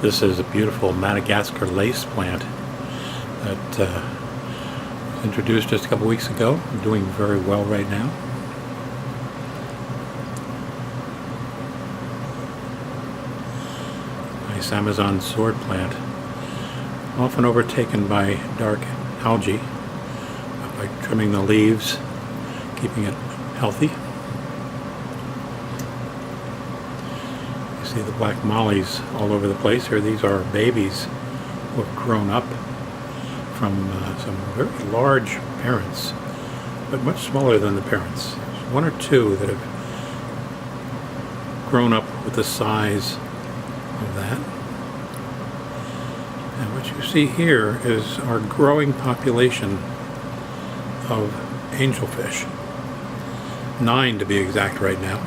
This is a beautiful Madagascar lace plant that was introduced just a couple weeks ago. Doing very well right now. Nice Amazon sword plant, often overtaken by dark algae, by trimming the leaves, keeping it healthy. You see the black mollies all over the place here. These are babies who have grown up from some very large parents, but much smaller than the parents. There's one or two that have grown up with the size of that. And what you see here is our growing population of angelfish. 9 to be exact right now.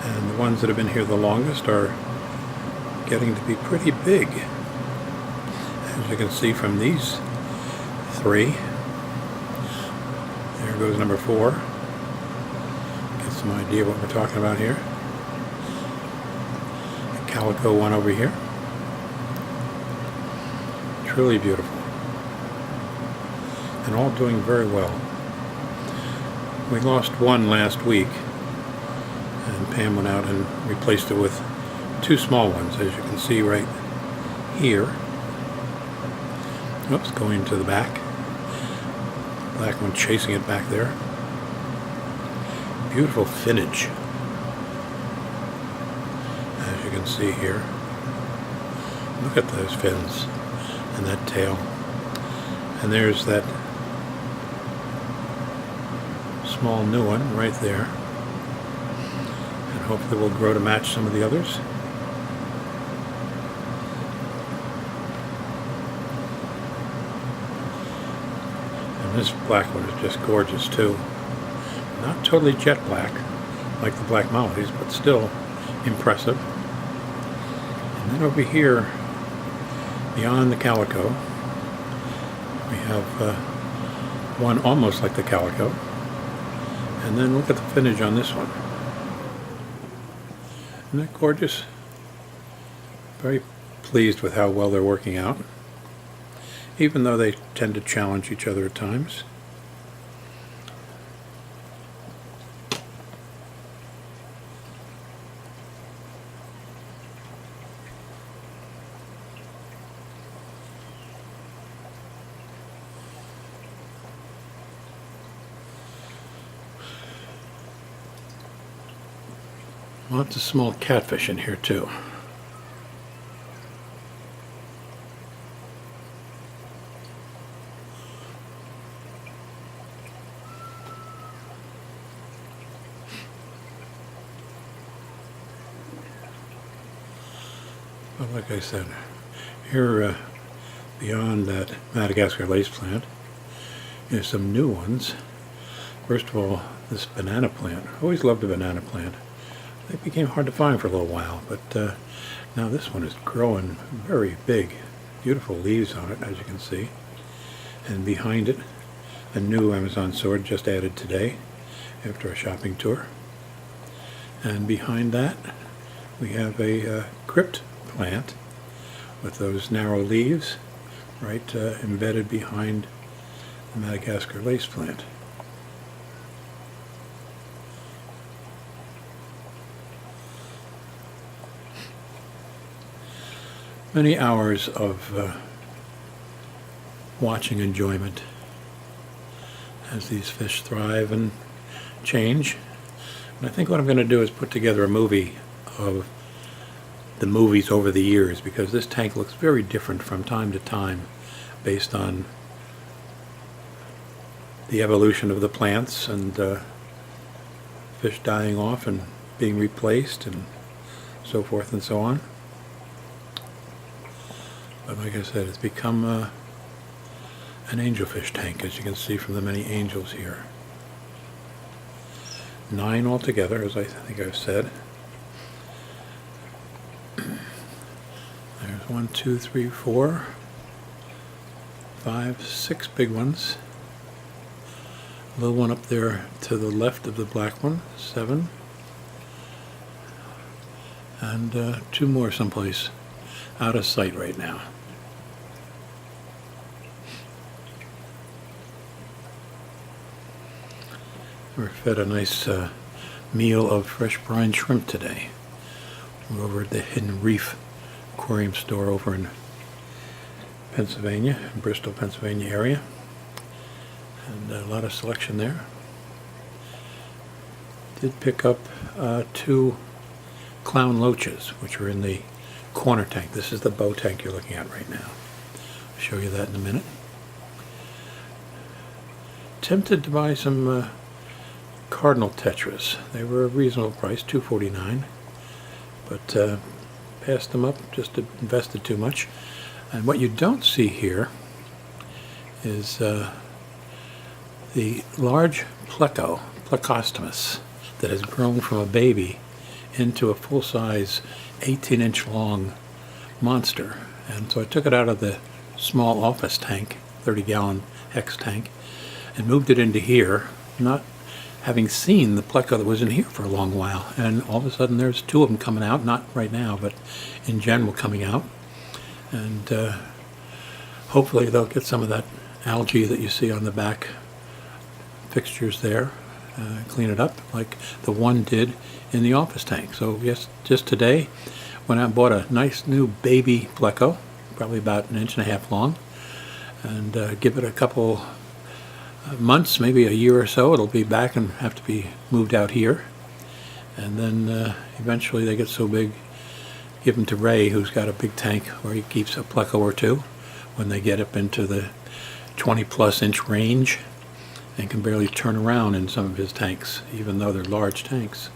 And the ones that have been here the longest are getting to be pretty big. As you can see from these 3. There goes number 4. Get some idea what we're talking about here. A calico one over here. Truly beautiful. And all doing very well. We lost one last week, and Pam went out and replaced it with 2 small ones, as you can see right here. Oops, going to the back. Black one chasing it back there. Beautiful finnage, as you can see here. Look at those fins and that tail. And there's that small new one right there. And hopefully will grow to match some of the others. And this black one is just gorgeous too. Not totally jet black like the black mollies, but still impressive. And then over here, beyond the calico, we have one almost like the calico. And then look at the finnage on this one. Isn't that gorgeous? Very pleased with how well they're working out, even though they tend to challenge each other at times. Lots of small catfish in here too. But like I said, here beyond that Madagascar lace plant is some new ones. First of all, this banana plant. I always loved a banana plant. They became hard to find for a little while, but now this one is growing very big. Beautiful leaves on it, as you can see. And behind it, a new Amazon sword just added today after a shopping tour. And behind that, we have a crypt plant with those narrow leaves right embedded behind the Madagascar lace plant. Many hours of watching enjoyment as these fish thrive and change. And I think what I'm going to do is put together a movie of the movies over the years, because this tank looks very different from time to time based on the evolution of the plants and fish dying off and being replaced and so forth and so on. But like I said, it's become an angelfish tank, as you can see from the many angels here. 9 altogether, as I think I've said. There's 1, 2, 3, 4, 5, 6 big ones. A little one up there to the left of the black one, 7. And 2 more someplace out of sight right now. We're fed a nice meal of fresh brine shrimp today. We're over at the Hidden Reef Aquarium store over in Pennsylvania, in Bristol, Pennsylvania area. And a lot of selection there. Did pick up 2 clown loaches, which are in the corner tank. This is the bow tank you're looking at right now. I'll show you that in a minute. Tempted to buy some cardinal tetras. They were a reasonable price, $2.49, but passed them up, just invested too much. And what you don't see here is the large Plecostomus that has grown from a baby into a full-size 18-inch long monster. And so I took it out of the small office tank, 30-gallon hex tank, and moved it into here, not having seen the pleco that was in here for a long while. And all of a sudden there's 2 of them coming out, not right now, but in general coming out. And hopefully they'll get some of that algae that you see on the back fixtures there, clean it up like the one did in the office tank. So yes, just today went out and bought a nice new baby pleco, probably about 1.5 inches long, and give it a couple months, maybe a year or so, it'll be back and have to be moved out here. And then eventually they get so big, give them to Ray, who's got a big tank where he keeps a pleco or 2 when they get up into the 20+ inch range and can barely turn around in some of his tanks, even though they're large tanks.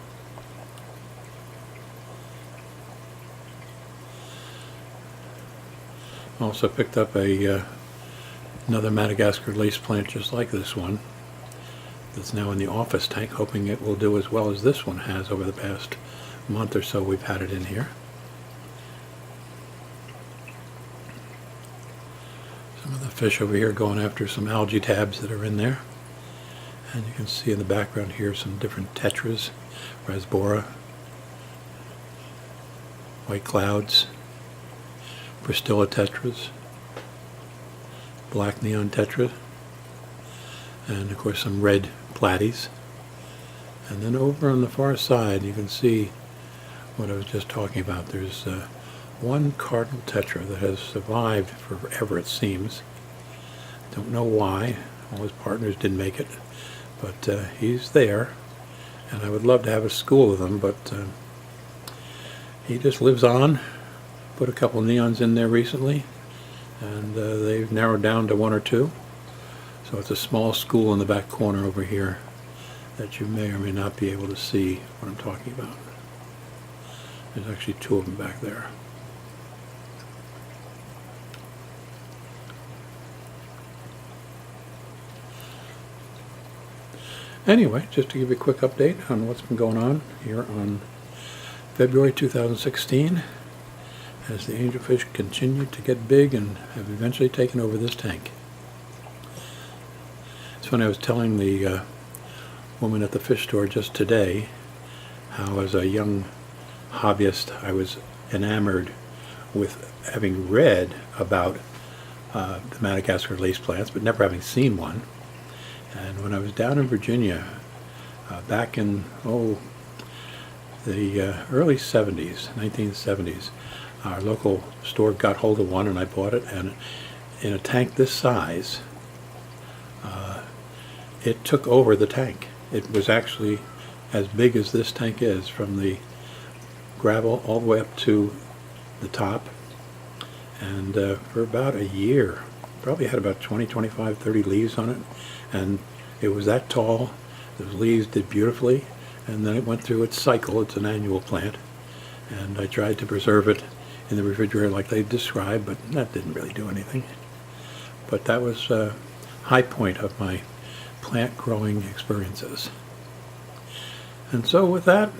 Also picked up another Madagascar lace plant just like this one that's now in the office tank, hoping it will do as well as this one has over the past month or so we've had it in here. Some of the fish over here going after some algae tabs that are in there. And you can see in the background here some different tetras, rasbora, white clouds, Bristilla tetras, black neon tetra, and of course some red platies. And then over on the far side you can see what I was just talking about. There's one cardinal tetra that has survived forever, it seems. Don't know why. All his partners didn't make it, but he's there, and I would love to have a school of them, but he just lives on. Put a couple of neons in there recently, and they've narrowed down to 1 or 2. So it's a small school in the back corner over here that you may or may not be able to see what I'm talking about. There's actually 2 of them back there. Anyway, just to give you a quick update on what's been going on here on February 2016, as the angelfish continue to get big and have eventually taken over this tank. It's funny, I was telling the woman at the fish store just today how as a young hobbyist I was enamored with having read about the Madagascar lace plants but never having seen one. And when I was down in Virginia back in the early 70s, 1970s, our local store got hold of one and I bought it, and in a tank this size it took over the tank. It was actually as big as this tank is, from the gravel all the way up to the top, and for about a year, probably had about 20, 25, 30 leaves on it, and it was that tall. Those leaves did beautifully, and then it went through its cycle. It's an annual plant, and I tried to preserve it in the refrigerator like they described, but that didn't really do anything. But that was a high point of my plant growing experiences. And so with that,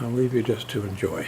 I'll leave you just to enjoy.